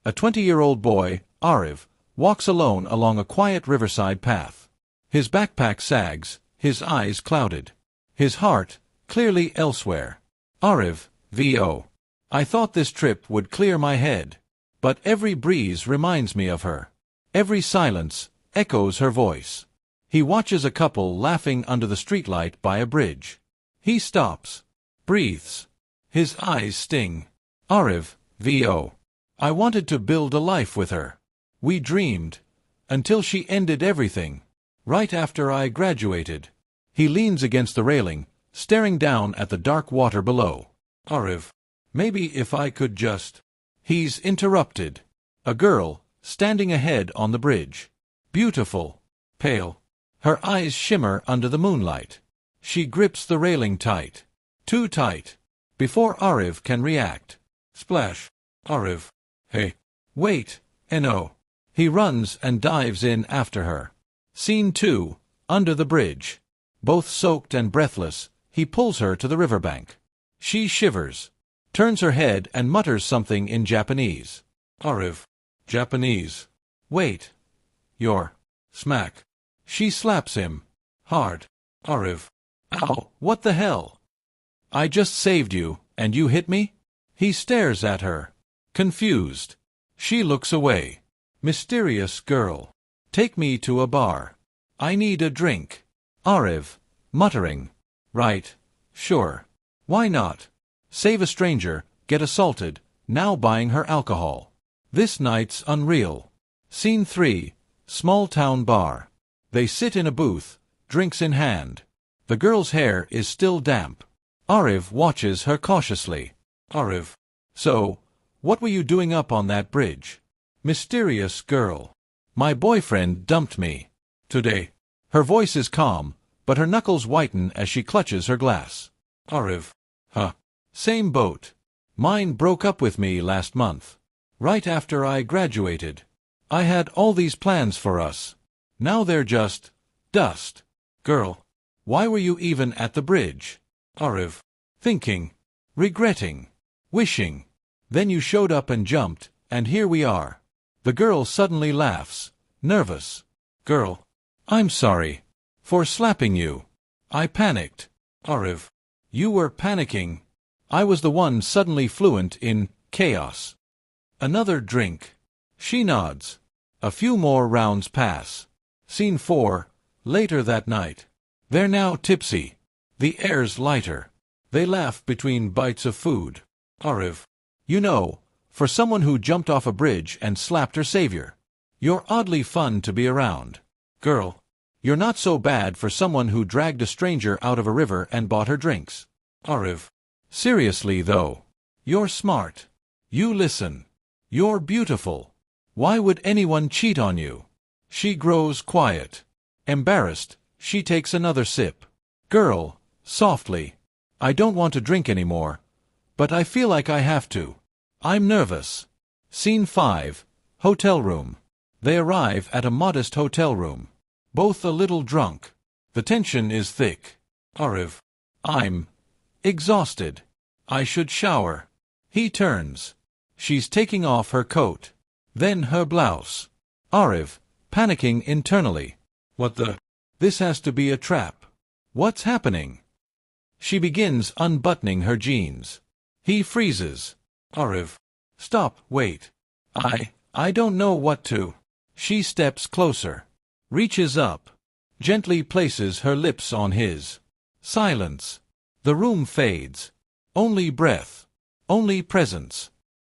A 20-year-old boy, Ariv, walks alone along a quiet riverside path. His backpack sags, his eyes clouded. His heart, clearly elsewhere. Ariv, VO. I thought this trip would clear my head. But every breeze reminds me of her. Every silence echoes her voice. He watches a couple laughing under the streetlight by a bridge. He stops. Breathes. His eyes sting. Ariv, VO. I wanted to build a life with her. We dreamed. Until she ended everything. Right after I graduated. He leans against the railing, staring down at the dark water below. Ariv. Maybe if I could just... He's interrupted. A girl, standing ahead on the bridge. Beautiful. Pale. Her eyes shimmer under the moonlight. She grips the railing tight. Too tight. Before Ariv can react. Splash. Ariv. Hey. Wait. No. He runs and dives in after her. Scene 2. Under the bridge. Both soaked and breathless, he pulls her to the riverbank. She shivers. Turns her head and mutters something in Japanese. Ariv. Japanese. Wait. You're... Smack. She slaps him. Hard. Ariv. Ow. What the hell? I just saved you, and you hit me? He stares at her. Confused. She looks away. Mysterious girl. Take me to a bar. I need a drink. Ariv. Muttering. Right. Sure. Why not? Save a stranger, get assaulted, now buying her alcohol. This night's unreal. Scene 3. Small town bar. They sit in a booth, drinks in hand. The girl's hair is still damp. Ariv watches her cautiously. Ariv. So, what were you doing up on that bridge? Mysterious girl. My boyfriend dumped me. Today. Her voice is calm, but her knuckles whiten as she clutches her glass. Ariv. Huh. Same boat. Mine broke up with me last month. Right after I graduated. I had all these plans for us. Now they're just... dust. Girl. Why were you even at the bridge? Ariv. Thinking. Regretting. Wishing. Then you showed up and jumped, and here we are. The girl suddenly laughs. Nervous. Girl. I'm sorry. For slapping you. I panicked. Ariv. You were panicking. I was the one suddenly fluent in chaos. Another drink. She nods. A few more rounds pass. Scene 4. Later that night. They're now tipsy. The air's lighter. They laugh between bites of food. Ariv. You know, for someone who jumped off a bridge and slapped her savior. You're oddly fun to be around. Girl. You're not so bad for someone who dragged a stranger out of a river and bought her drinks. Ariv. Seriously though. You're smart. You listen. You're beautiful. Why would anyone cheat on you? She grows quiet. Embarrassed, she takes another sip. Girl, softly. I don't want to drink anymore. But I feel like I have to. I'm nervous. Scene 5. Hotel room. They arrive at a modest hotel room. Both a little drunk. The tension is thick. Ariv. I'm exhausted. I should shower. He turns. She's taking off her coat. Then her blouse. Ariv, panicking internally. What the? This has to be a trap. What's happening? She begins unbuttoning her jeans. He freezes. Ariv. Stop, wait. I don't know what to. She steps closer. Reaches up. Gently places her lips on his. Silence. The room fades. Only breath. Only presence.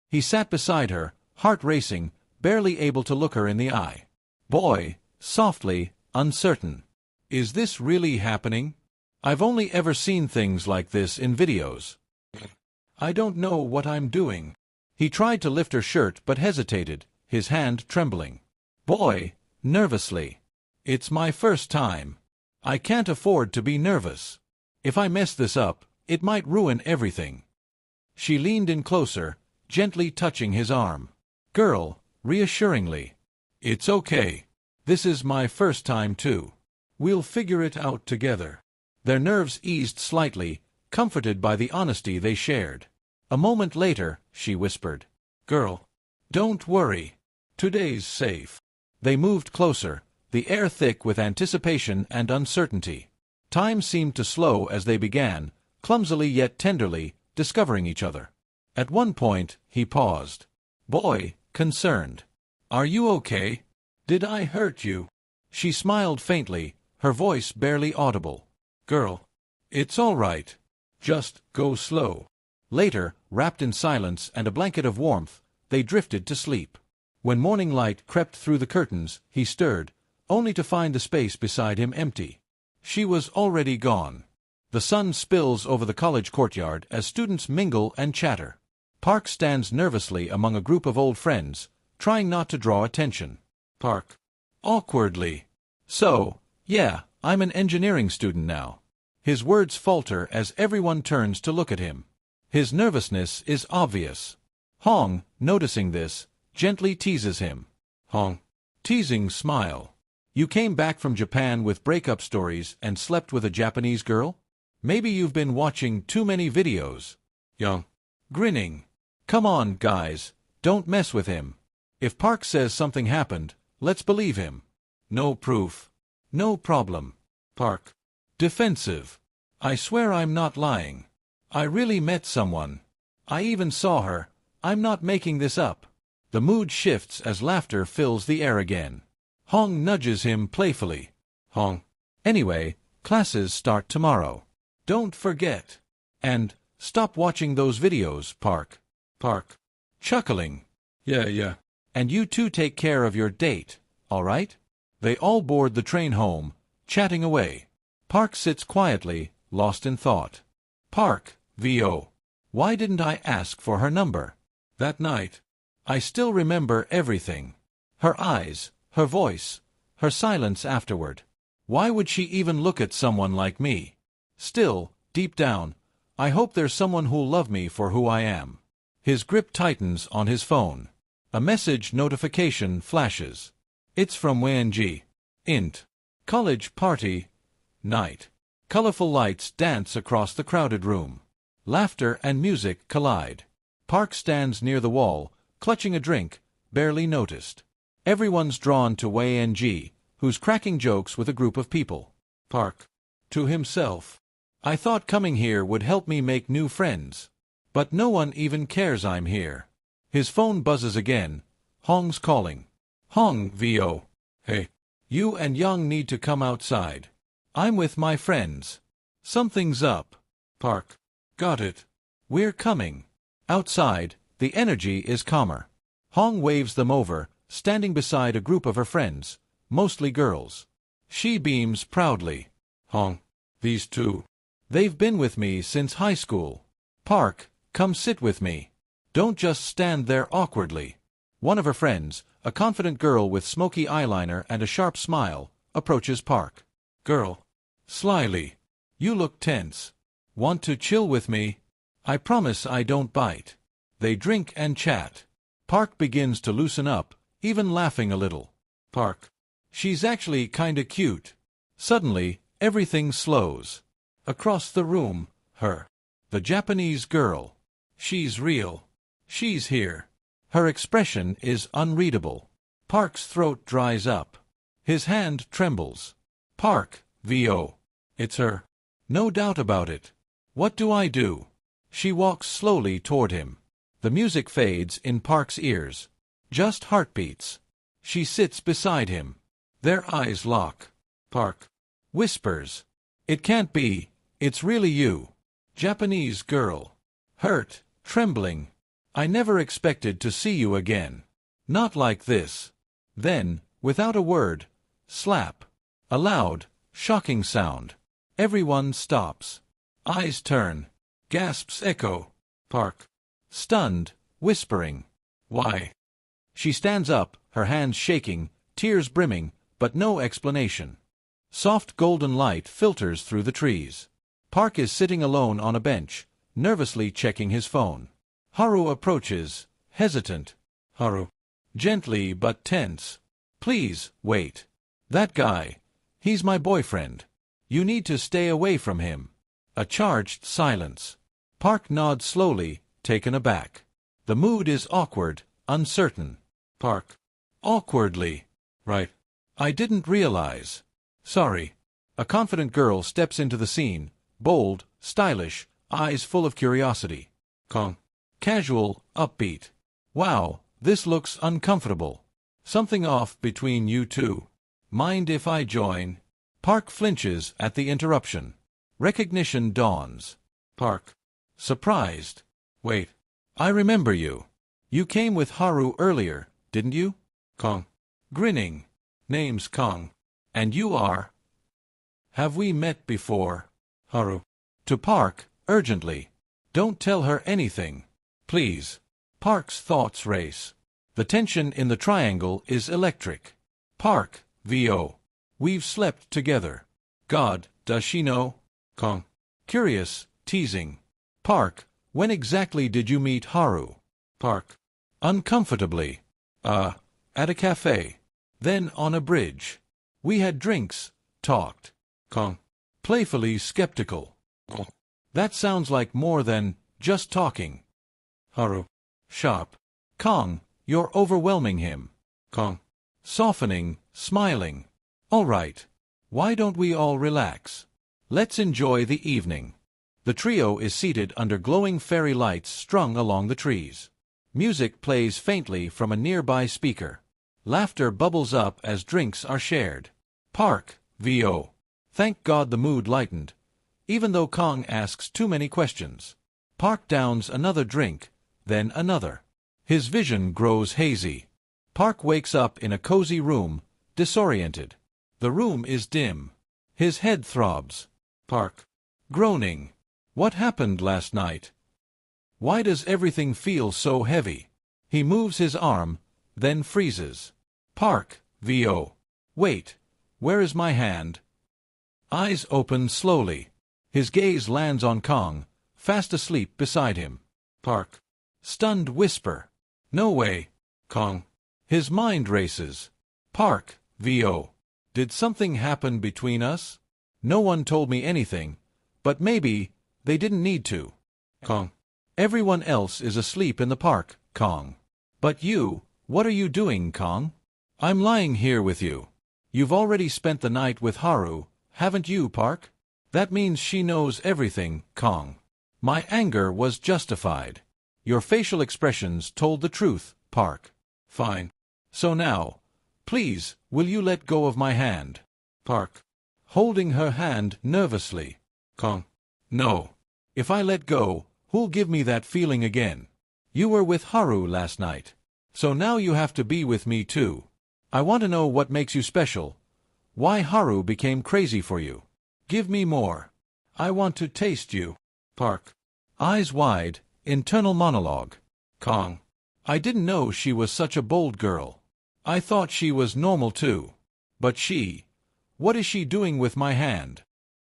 He sat beside her, heart racing, barely able to look her in the eye. Boy, softly, uncertain. Is this really happening? I've only ever seen things like this in videos. I don't know what I'm doing. He tried to lift her shirt but hesitated, his hand trembling. Boy, nervously. It's my first time. I can't afford to be nervous. If I mess this up, it might ruin everything. She leaned in closer, gently touching his arm. Girl, reassuringly. It's okay. This is my first time too. We'll figure it out together. Their nerves eased slightly, comforted by the honesty they shared. A moment later, she whispered. Girl. Don't worry. Today's safe. They moved closer, the air thick with anticipation and uncertainty. Time seemed to slow as they began, clumsily yet tenderly, discovering each other. At one point, he paused. Boy, concerned. Are you okay? Did I hurt you? She smiled faintly, her voice barely audible. Girl. It's all right. Just go slow. Later, wrapped in silence and a blanket of warmth, they drifted to sleep. When morning light crept through the curtains, he stirred, only to find the space beside him empty. She was already gone. The sun spills over the college courtyard as students mingle and chatter. Park stands nervously among a group of old friends, trying not to draw attention. Park. Awkwardly. So, yeah, I'm an engineering student now. His words falter as everyone turns to look at him. His nervousness is obvious. Hong, noticing this, gently teases him. Hong. Teasing smile. You came back from Japan with breakup stories and slept with a Japanese girl? Maybe you've been watching too many videos. Young. Grinning. Come on, guys, don't mess with him. If Park says something happened, let's believe him. No proof. No problem. Park. Defensive. I swear I'm not lying. I really met someone. I even saw her. I'm not making this up. The mood shifts as laughter fills the air again. Hong nudges him playfully. Hong. Anyway, classes start tomorrow. Don't forget. And, stop watching those videos, Park. Park. Chuckling. Yeah. And you two take care of your date, all right? They all board the train home, chatting away. Park sits quietly, lost in thought. Park, V.O. Why didn't I ask for her number? That night. I still remember everything. Her eyes, her voice, her silence afterward. Why would she even look at someone like me? Still, deep down, I hope there's someone who'll love me for who I am. His grip tightens on his phone. A message notification flashes. It's from WNG. Int. College party. Night. Colorful lights dance across the crowded room. Laughter and music collide. Park stands near the wall, clutching a drink, barely noticed. Everyone's drawn to WNG, who's cracking jokes with a group of people. Park. To himself. I thought coming here would help me make new friends. But no one even cares I'm here. His phone buzzes again. Hong's calling. Hong, V.O. Hey. You and Young need to come outside. I'm with my friends. Something's up. Park. Got it. We're coming. Outside, the energy is calmer. Hong waves them over, standing beside a group of her friends, mostly girls. She beams proudly. Hong. These two. They've been with me since high school. Park, come sit with me. Don't just stand there awkwardly. One of her friends, a confident girl with smoky eyeliner and a sharp smile, approaches Park. Girl. Slyly. You look tense. Want to chill with me? I promise I don't bite. They drink and chat. Park begins to loosen up, even laughing a little. Park. She's actually kinda cute. Suddenly, everything slows. Across the room, her. The Japanese girl. She's real. She's here. Her expression is unreadable. Park's throat dries up. His hand trembles. Park, V.O. It's her. No doubt about it. What do I do? She walks slowly toward him. The music fades in Park's ears. Just heartbeats. She sits beside him. Their eyes lock. Park whispers. It can't be. It's really you. Japanese girl. Hurt, trembling. I never expected to see you again. Not like this. Then, without a word, slap. A loud, shocking sound. Everyone stops. Eyes turn. Gasps echo. Park. Stunned, whispering. Why? She stands up, her hands shaking, tears brimming, but no explanation. Soft golden light filters through the trees. Park is sitting alone on a bench, nervously checking his phone. Haru approaches, hesitant. Haru. Gently but tense. Please, wait. That guy. He's my boyfriend. You need to stay away from him. A charged silence. Park nods slowly, taken aback. The mood is awkward, uncertain. Park. Awkwardly. Right. I didn't realize. Sorry. A confident girl steps into the scene, bold, stylish, eyes full of curiosity. Kong. Casual, upbeat. Wow, this looks uncomfortable. Something off between you two. Mind if I join? Park flinches at the interruption. Recognition dawns. Park. Surprised. Wait. I remember you. You came with Haru earlier, didn't you? Kong. Grinning. Name's Kong. And you are? Have we met before? Haru. To Park, urgently. Don't tell her anything. Please. Park's thoughts race. The tension in the triangle is electric. Park, VO. We've slept together. God, does she know? Kong. Curious, teasing. Park, when exactly did you meet Haru? Park. Uncomfortably. At a cafe. Then on a bridge. We had drinks, talked. Kong. Playfully skeptical. That sounds like more than just talking. Haru. Sharp. Kong, you're overwhelming him. Kong. Softening, smiling. All right. Why don't we all relax? Let's enjoy the evening. The trio is seated under glowing fairy lights strung along the trees. Music plays faintly from a nearby speaker. Laughter bubbles up as drinks are shared. Park, VO. Thank God the mood lightened. Even though Kong asks too many questions. Park downs another drink, then another. His vision grows hazy. Park wakes up in a cozy room, disoriented. The room is dim. His head throbs. Park. Groaning. What happened last night? Why does everything feel so heavy? He moves his arm, then freezes. Park, VO. Wait, where is my hand? Eyes open slowly. His gaze lands on Kong, fast asleep beside him. Park. Stunned whisper. No way. Kong. His mind races. Park, VO. Did something happen between us? No one told me anything, but maybe they didn't need to. Kong. Everyone else is asleep in the park, Kong. But you, what are you doing, Kong? I'm lying here with you. You've already spent the night with Haru, haven't you, Park? That means she knows everything, Kong. My anger was justified. Your facial expressions told the truth, Park. Fine. So now, please, will you let go of my hand? Park. Holding her hand nervously. Kong. No. If I let go, who'll give me that feeling again? You were with Haru last night. So now you have to be with me too. I want to know what makes you special. Why Haru became crazy for you. Give me more. I want to taste you. Park. Eyes wide, internal monologue. Kong. I didn't know she was such a bold girl. I thought she was normal too. But she... What is she doing with my hand?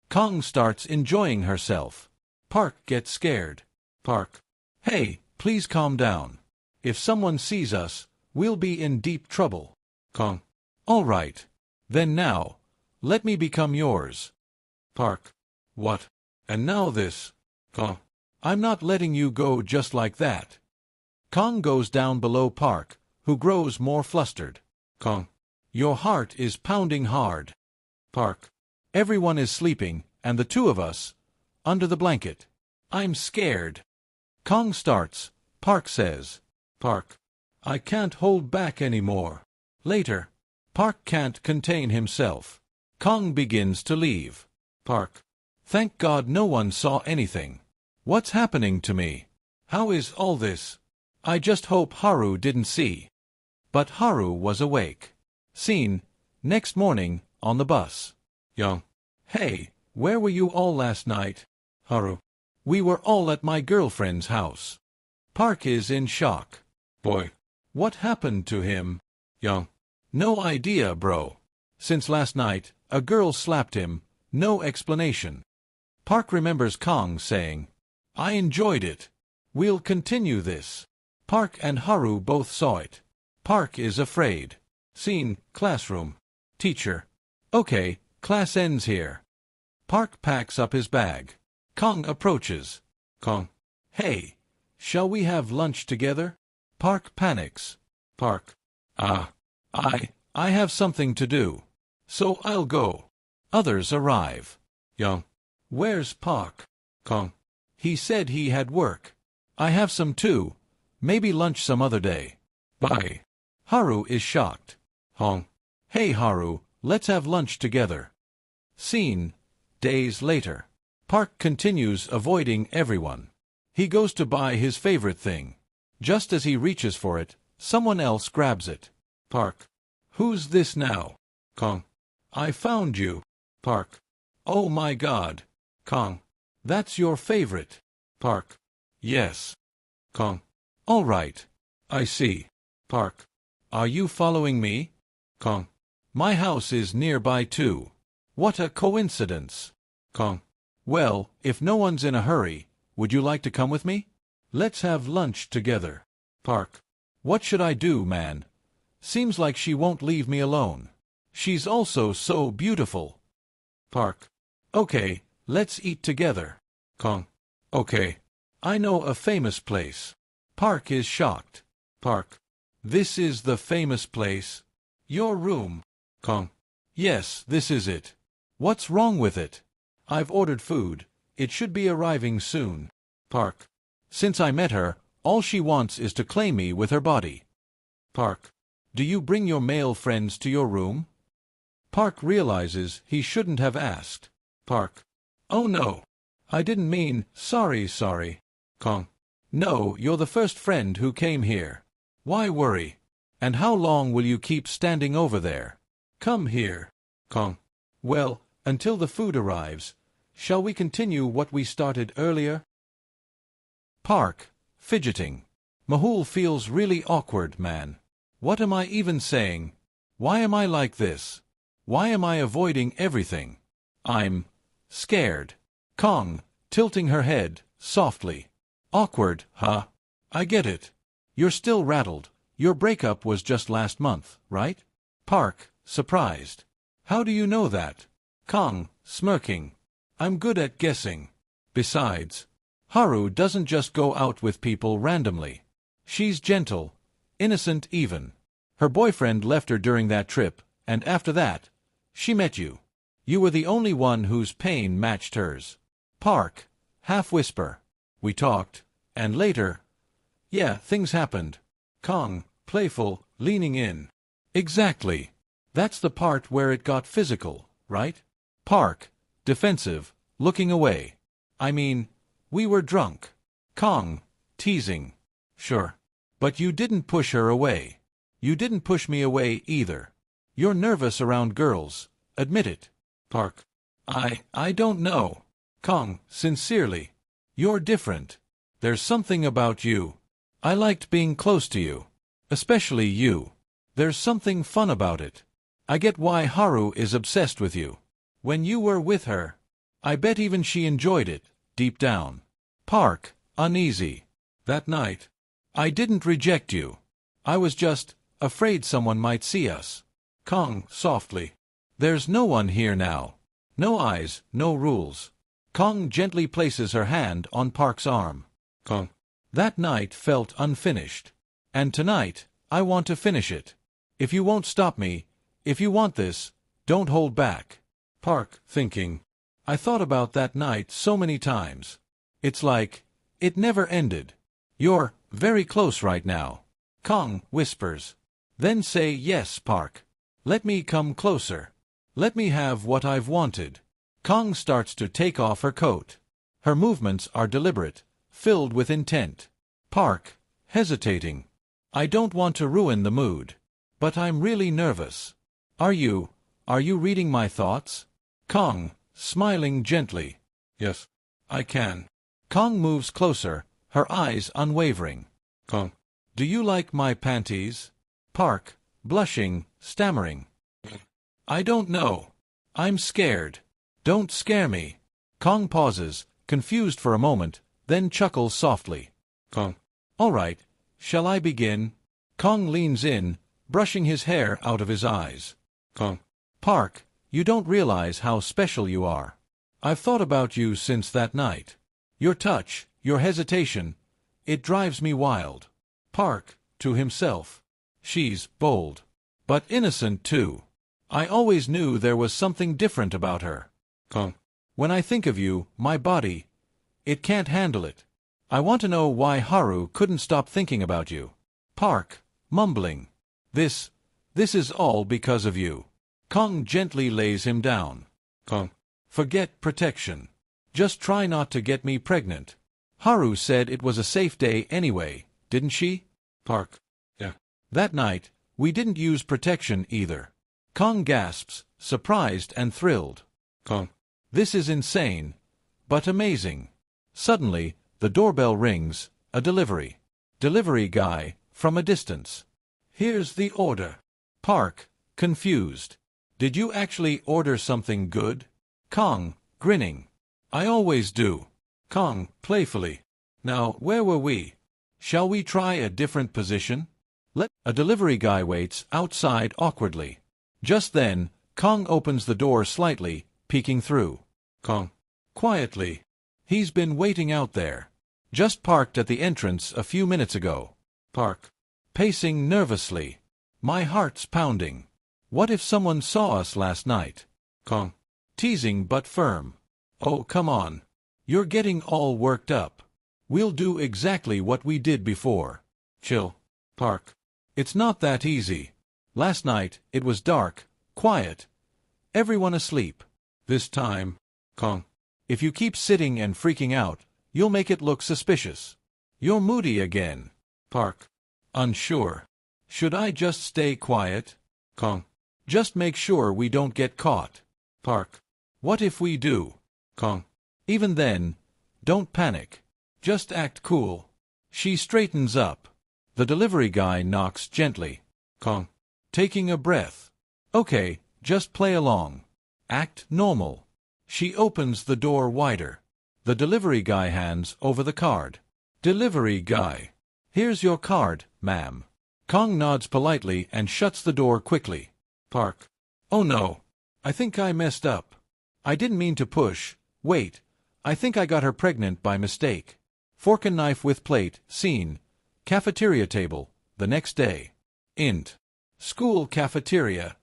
Kong starts enjoying herself. Park gets scared. Park. Hey, please calm down. If someone sees us, we'll be in deep trouble. Kong. All right. Then now, let me become yours. Park. What? And now this. Kong. I'm not letting you go just like that. Kong goes down below Park, who grows more flustered. Kong. Your heart is pounding hard. Park. Everyone is sleeping, and the two of us, under the blanket. I'm scared. Kong starts. Park says. Park. I can't hold back anymore. Later. Park can't contain himself. Kong begins to leave. Park. Thank God no one saw anything. What's happening to me? How is all this? I just hope Haru didn't see. But Haru was awake. Scene. Next morning, on the bus. Young. Hey, where were you all last night? Haru. We were all at my girlfriend's house. Park is in shock. Boy. What happened to him? Young. No idea, bro. Since last night, a girl slapped him, no explanation. Park remembers Kong saying, I enjoyed it. We'll continue this. Park and Haru both saw it. Park is afraid. Scene, classroom. Teacher. Okay, class ends here. Park packs up his bag. Kong approaches. Kong. Hey, shall we have lunch together? Park panics. Park. I have something to do. So I'll go. Others arrive. Young. Where's Park? Kong. He said he had work. I have some too. Maybe lunch some other day. Bye. Haru is shocked. Hong. Hey Haru, let's have lunch together. Scene. Days later. Park continues avoiding everyone. He goes to buy his favorite thing. Just as he reaches for it, someone else grabs it. Park. Who's this now? Kong. I found you. Park. Oh my God. Kong. That's your favorite. Park. Yes. Kong. All right. I see. Park. Are you following me? Kong. My house is nearby too. What a coincidence. Kong. Well, if no one's in a hurry, would you like to come with me? Let's have lunch together. Park. What should I do, man? Seems like she won't leave me alone. She's also so beautiful. Park. Okay, let's eat together. Kong. Okay. I know a famous place. Park is shocked. Park. This is the famous place? Your room. Kong. Yes, this is it. What's wrong with it? I've ordered food. It should be arriving soon. Park. Since I met her, all she wants is to claim me with her body. Park. Do you bring your male friends to your room? Park realizes he shouldn't have asked. Park. Oh no. I didn't mean, sorry. Kong. No, you're the first friend who came here. Why worry? And how long will you keep standing over there? Come here. Kong. Well, until the food arrives. Shall we continue what we started earlier? Park, fidgeting. Mehul feels really awkward, man. What am I even saying? Why am I like this? Why am I avoiding everything? I'm scared. Kong, tilting her head, softly. Awkward, huh? I get it. You're still rattled. Your breakup was just last month, right? Park, surprised. How do you know that? Kong, smirking. I'm good at guessing. Besides, Haru doesn't just go out with people randomly. She's gentle, innocent even. Her boyfriend left her during that trip, and after that, she met you. You were the only one whose pain matched hers. Park, half whisper. We talked, and later... Yeah, things happened. Kong, playful, leaning in. Exactly. That's the part where it got physical, right? Park, defensive, looking away. I mean, we were drunk. Kong, teasing. Sure. But you didn't push her away. You didn't push me away either. You're nervous around girls. Admit it. Park. I don't know. Kong, sincerely. You're different. There's something about you. I liked being close to you. Especially you. There's something fun about it. I get why Haru is obsessed with you. When you were with her, I bet even she enjoyed it, deep down. Park, uneasy. That night, I didn't reject you. I was just afraid someone might see us. Kong, softly. There's no one here now. No eyes, no rules. Kong gently places her hand on Park's arm. Kong. That night felt unfinished. And tonight, I want to finish it. If you won't stop me, if you want this, don't hold back. Park, thinking. I thought about that night so many times. It's like, it never ended. You're very close right now. Kong whispers. Then say yes, Park. Let me come closer. Let me have what I've wanted. Kong starts to take off her coat. Her movements are deliberate, filled with intent. Park, hesitating. I don't want to ruin the mood. But I'm really nervous. Are you reading my thoughts? Kong, smiling gently. Yes, I can. Kong moves closer, her eyes unwavering. Kong. Do you like my panties? Park, blushing, stammering. I don't know. I'm scared. Don't scare me. Kong pauses, confused for a moment, then chuckles softly. Kong. All right, shall I begin? Kong leans in, brushing his hair out of his eyes. Kong. Park, you don't realize how special you are. I've thought about you since that night. Your touch, your hesitation, it drives me wild. Park, to himself. She's bold. But innocent too. I always knew there was something different about her. Kong. When I think of you, my body, it can't handle it. I want to know why Haru couldn't stop thinking about you. Park, mumbling. This is all because of you. Kong gently lays him down. Kong. Forget protection. Just try not to get me pregnant. Haru said it was a safe day anyway, didn't she? Park. Yeah. That night, we didn't use protection either. Kong gasps, surprised and thrilled. Kong. This is insane, but amazing. Suddenly, the doorbell rings, a delivery. Delivery guy, from a distance. Here's the order. Park, confused. Did you actually order something good? Kong, grinning. I always do. Kong, playfully. Now, where were we? Shall we try a different position? A delivery guy waits outside awkwardly. Just then, Kong opens the door slightly, peeking through. Kong. Quietly. He's been waiting out there. Just parked at the entrance a few minutes ago. Park. Pacing nervously. My heart's pounding. What if someone saw us last night? Kong. Teasing but firm. Oh, come on. You're getting all worked up. We'll do exactly what we did before. Chill. Park. It's not that easy. Last night, it was dark, quiet. Everyone asleep. This time, Kong. If you keep sitting and freaking out, you'll make it look suspicious. You're moody again. Park. Unsure. Should I just stay quiet? Kong. Just make sure we don't get caught. Park. What if we do? Kong. Even then, don't panic. Just act cool. She straightens up. The delivery guy knocks gently. Kong. Taking a breath. Okay, just play along. Act normal. She opens the door wider. The delivery guy hands over the card. Delivery guy. Here's your card, ma'am. Kong nods politely and shuts the door quickly. Park. Oh no. I think I messed up. I didn't mean to push. Wait. I think I got her pregnant by mistake. Fork and knife with plate, scene. Cafeteria table, the next day. Int. School cafeteria.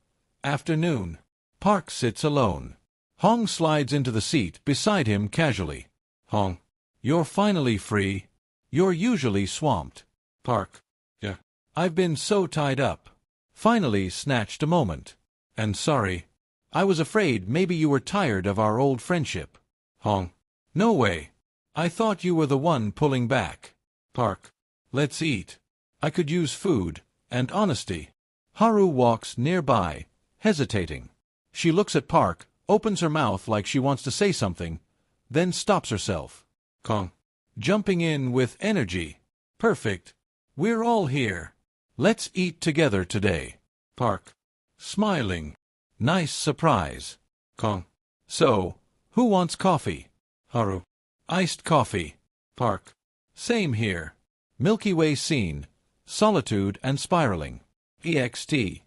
Afternoon. Park sits alone. Hong slides into the seat beside him casually. Hong. You're finally free. You're usually swamped. Park. Yeah. I've been so tied up. Finally snatched a moment. And sorry. I was afraid maybe you were tired of our old friendship. Hong. No way. I thought you were the one pulling back. Park. Let's eat. I could use food, and honesty. Haru walks nearby, hesitating. She looks at Park, opens her mouth like she wants to say something, then stops herself. Kong. Jumping in with energy. Perfect. We're all here. Let's eat together today. Park. Smiling. Nice surprise. Kong. So, who wants coffee? Haru. Iced coffee. Park. Same here. Milky Way scene. Solitude and spiraling. EXT.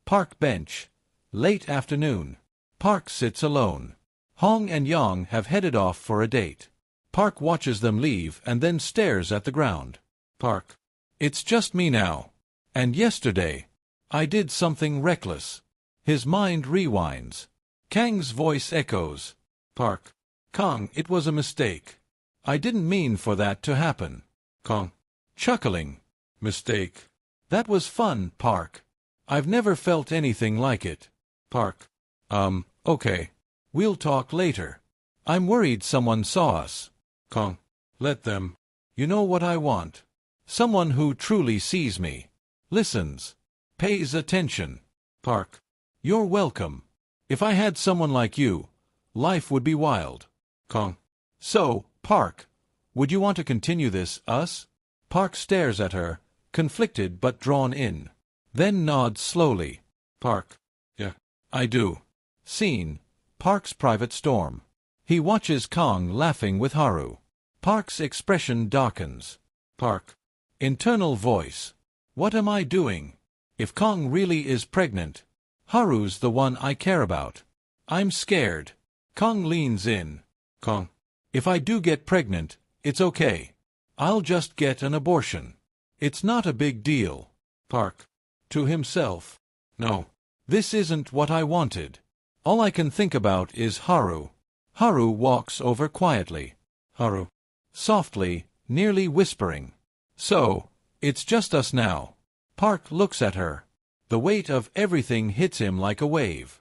Park bench. Late afternoon. Park sits alone. Hong and Yang have headed off for a date. Park watches them leave and then stares at the ground. Park. It's just me now. And yesterday, I did something reckless. His mind rewinds. Kang's voice echoes. Park. Kong, it was a mistake. I didn't mean for that to happen. Kong. Chuckling. Mistake. That was fun, Park. I've never felt anything like it. Park. Okay. We'll talk later. I'm worried someone saw us. Kong. Let them. You know what I want. Someone who truly sees me. Listens. Pays attention. Park. You're welcome. If I had someone like you, life would be wild. Kong. So, Park, would you want to continue this, us? Park stares at her, conflicted but drawn in. Then nods slowly. Park. Yeah, I do. Scene. Park's private storm. He watches Kong laughing with Haru. Park's expression darkens. Park. Internal voice. What am I doing? If Kong really is pregnant, Haru's the one I care about. I'm scared. Kong leans in. Kong. If I do get pregnant, it's okay. I'll just get an abortion. It's not a big deal. Park. To himself. No. This isn't what I wanted. All I can think about is Haru. Haru walks over quietly. Haru. Softly, nearly whispering. So, it's just us now. Park looks at her. The weight of everything hits him like a wave.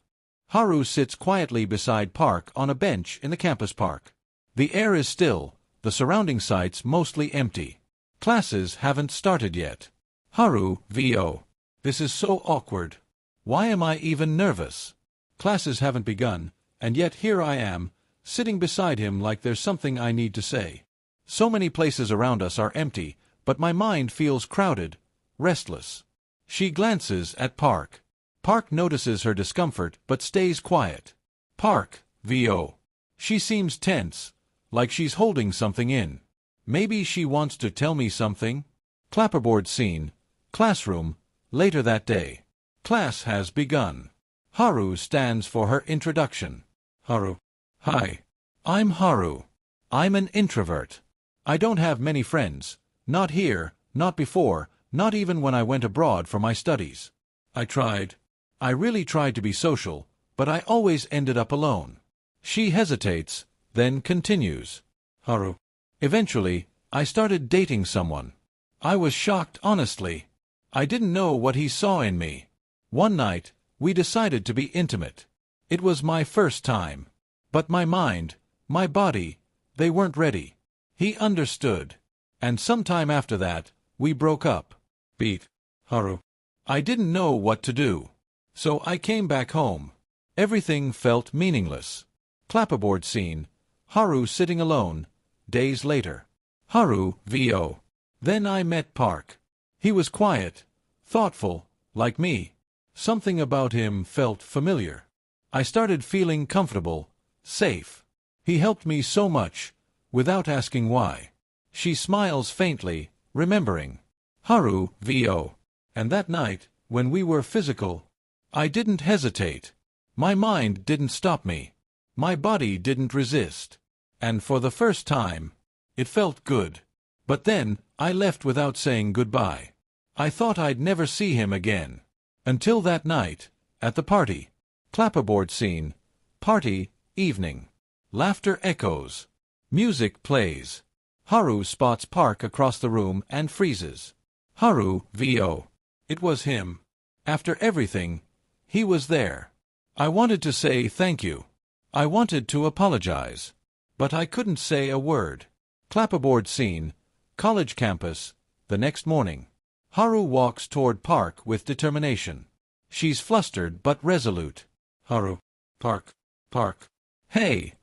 Haru sits quietly beside Park on a bench in the campus park. The air is still, the surrounding sites mostly empty. Classes haven't started yet. Haru, VO. This is so awkward. Why am I even nervous? Classes haven't begun, and yet here I am, sitting beside him like there's something I need to say. So many places around us are empty, but my mind feels crowded, restless. She glances at Park. Park notices her discomfort but stays quiet. Park, VO. She seems tense, like she's holding something in. Maybe she wants to tell me something? Clapperboard scene. Classroom. Later that day. Class has begun. Haru stands for her introduction. Haru. Hi. I'm Haru. I'm an introvert. I don't have many friends. Not here, not before, not even when I went abroad for my studies. I tried. I really tried to be social, but I always ended up alone. She hesitates, then continues. Haru. Eventually, I started dating someone. I was shocked, honestly. I didn't know what he saw in me. One night, we decided to be intimate. It was my first time. But my mind, my body, they weren't ready. He understood. And sometime after that, we broke up. Beat. Haru. I didn't know what to do. So I came back home. Everything felt meaningless. Clapperboard scene. Haru sitting alone. Days later. Haru, VO. Then I met Park. He was quiet, thoughtful, like me. Something about him felt familiar. I started feeling comfortable, safe. He helped me so much, without asking why. She smiles faintly, remembering. Haru, VO. And that night, when we were physical, I didn't hesitate. My mind didn't stop me. My body didn't resist. And for the first time, it felt good. But then, I left without saying goodbye. I thought I'd never see him again. Until that night, at the party. Clapperboard scene. Party, evening. Laughter echoes. Music plays. Haru spots Park across the room and freezes. Haru, VO. It was him. After everything, he was there. I wanted to say thank you. I wanted to apologize. But I couldn't say a word. Clapperboard scene. College campus. The next morning. Haru walks toward Park with determination. She's flustered but resolute. Haru. Park. Park. Hey!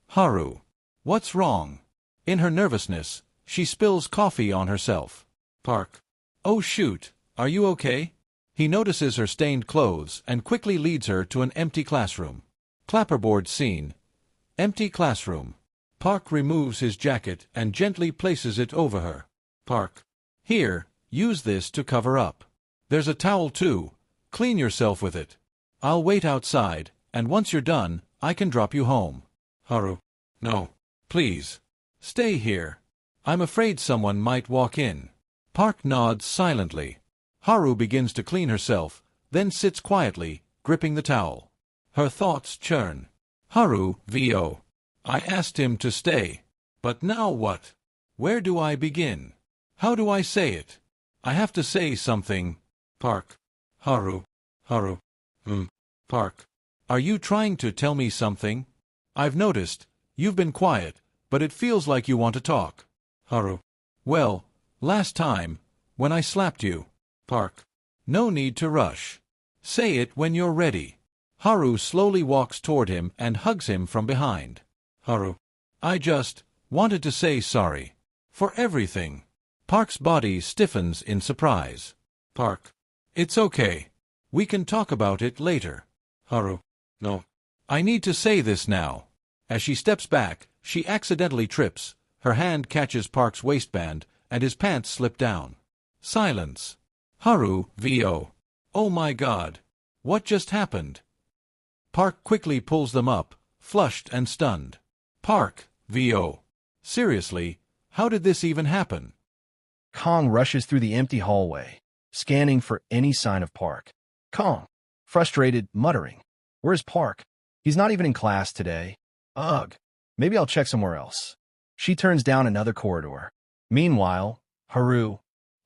Haru. What's wrong? In her nervousness, she spills coffee on herself. Park. Oh shoot, are you okay? He notices her stained clothes and quickly leads her to an empty classroom. Clapperboard scene. Empty classroom. Park removes his jacket and gently places it over her. Park. Here, use this to cover up. There's a towel too. Clean yourself with it. I'll wait outside, and once you're done, I can drop you home. Haru. No. Please. Stay here. I'm afraid someone might walk in. Park nods silently. Haru begins to clean herself, then sits quietly, gripping the towel. Her thoughts churn. Haru, VO. I asked him to stay. But now what? Where do I begin? How do I say it? I have to say something. Park. Haru. Haru. Park. Are you trying to tell me something? I've noticed. You've been quiet, but it feels like you want to talk. Haru. Well, last time, when I slapped you. Park. No need to rush. Say it when you're ready. Haru slowly walks toward him and hugs him from behind. Haru. I just wanted to say sorry. For everything. Park's body stiffens in surprise. Park. It's okay. We can talk about it later. Haru. No. I need to say this now. As she steps back, she accidentally trips. Her hand catches Park's waistband, and his pants slip down. Silence. Haru, VO. Oh my God. What just happened? Park quickly pulls them up, flushed and stunned. Park, VO. Seriously, how did this even happen? Kong rushes through the empty hallway, scanning for any sign of Park. Kong, frustrated, muttering, "Where's Park? He's not even in class today. Ugh, maybe I'll check somewhere else." She turns down another corridor. Meanwhile, Haru,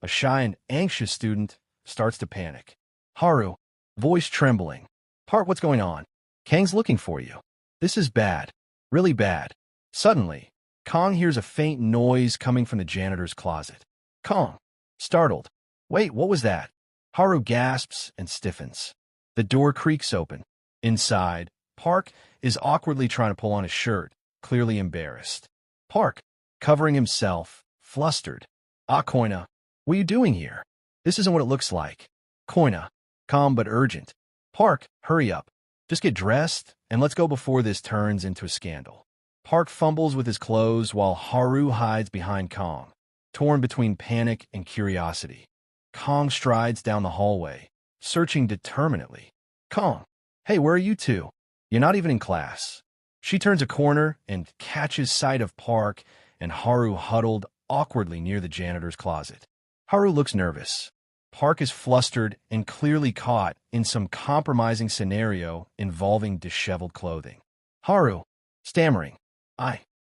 a shy and anxious student, starts to panic. Haru, voice trembling. "Park, what's going on? Kang's looking for you. This is bad. Really bad." Suddenly, Kong hears a faint noise coming from the janitor's closet. Kong, startled. "Wait, what was that?" Haru gasps and stiffens. The door creaks open. Inside, Park is awkwardly trying to pull on his shirt, clearly embarrassed. Park, covering himself, flustered. "Ah, Koina, what are you doing here? This isn't what it looks like." Koina, calm but urgent. "Park, hurry up. Just get dressed, and let's go before this turns into a scandal." Park fumbles with his clothes while Haru hides behind Kong, torn between panic and curiosity. Kong strides down the hallway, searching determinedly. "Kong, hey, where are you two? You're not even in class." She turns a corner and catches sight of Park and Haru huddled awkwardly near the janitor's closet. Haru looks nervous. Park is flustered and clearly caught in some compromising scenario involving disheveled clothing. Haru, stammering,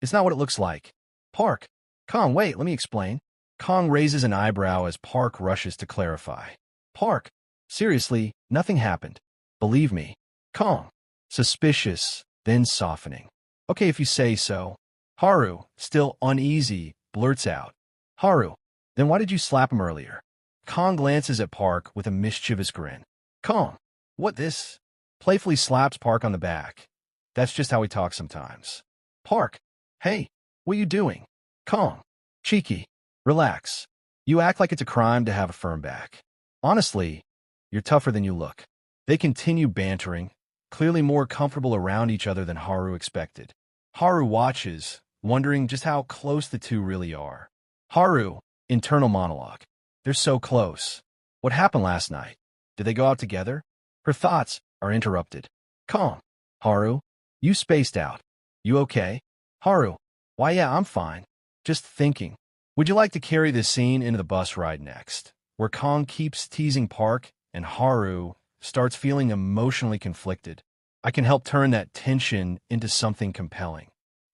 It's not what it looks like." "Park, Kong, wait, let me explain." Kong raises an eyebrow as Park rushes to clarify. "Park, seriously, nothing happened. Believe me." Kong, suspicious, then softening. "Okay, if you say so." Haru, still uneasy, blurts out. "Haru, then why did you slap him earlier?" Kong glances at Park with a mischievous grin. Kong, what this? Playfully slaps Park on the back. "That's just how we talk sometimes." Park, "Hey, what are you doing?" Kong, cheeky, "Relax. You act like it's a crime to have a firm back. Honestly, you're tougher than you look." They continue bantering, clearly more comfortable around each other than Haru expected. Haru watches, wondering just how close the two really are. Haru, internal monologue. "They're so close. What happened last night? Did they go out together?" Her thoughts are interrupted. Kong, "Haru, you spaced out. You okay?" Haru, "Why, yeah, I'm fine. Just thinking. Would you like to carry this scene into the bus ride next, where Kong keeps teasing Park and Haru starts feeling emotionally conflicted? I can help turn that tension into something compelling.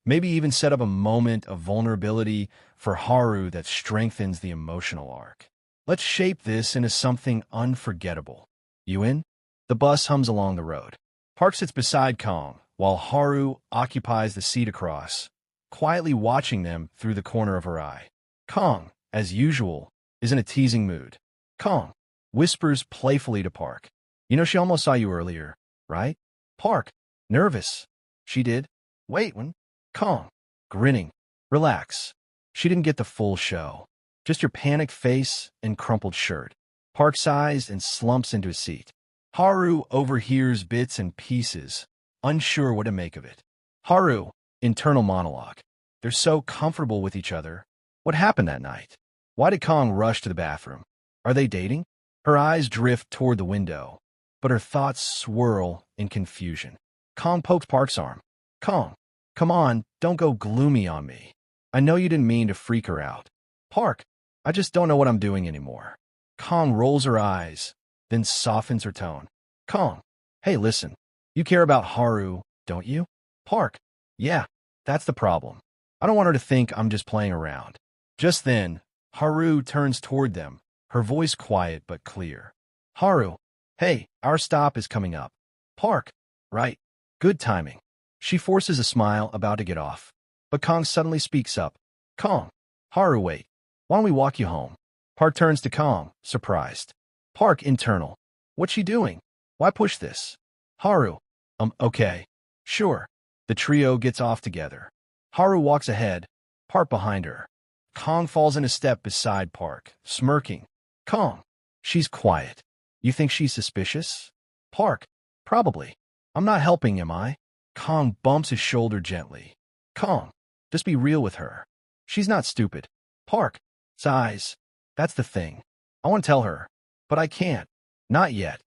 Maybe even set up a moment of vulnerability for Haru that strengthens the emotional arc. Let's shape this into something unforgettable. You in?" The bus hums along the road. Park sits beside Kong, while Haru occupies the seat across, quietly watching them through the corner of her eye. Kong, as usual, is in a teasing mood. Kong whispers playfully to Park, "You know she almost saw you earlier, right?" Park, nervous. "She did? Wait, when?" Kong, grinning, "Relax. She didn't get the full show. Just your panicked face and crumpled shirt." Park sighs and slumps into his seat. Haru overhears bits and pieces, unsure what to make of it. Haru, internal monologue. "They're so comfortable with each other. What happened that night? Why did Kong rush to the bathroom? Are they dating?" Her eyes drift toward the window, but her thoughts swirl in confusion. Kong pokes Park's arm. "Kong, come on, don't go gloomy on me. I know you didn't mean to freak her out." Park, "I just don't know what I'm doing anymore." Kong rolls her eyes, then softens her tone. Kong, "Hey, listen. You care about Haru, don't you?" Park, "Yeah, that's the problem. I don't want her to think I'm just playing around." Just then, Haru turns toward them, her voice quiet but clear. "Haru, hey, our stop is coming up." Park, "Right. Good timing." She forces a smile, about to get off. But Kong suddenly speaks up. Kong, "Haru, wait. Why don't we walk you home?" Park turns to Kong, surprised. Park, internal. "What's she doing? Why push this?" Haru, Okay. Sure." The trio gets off together. Haru walks ahead, Park behind her. Kong falls in a step beside Park, smirking. Kong, "She's quiet. You think she's suspicious?" Park, "Probably. I'm not helping, am I?" Kong bumps his shoulder gently. Kong, "Just be real with her. She's not stupid." Park, sighs. "That's the thing. I want to tell her, but I can't. Not yet."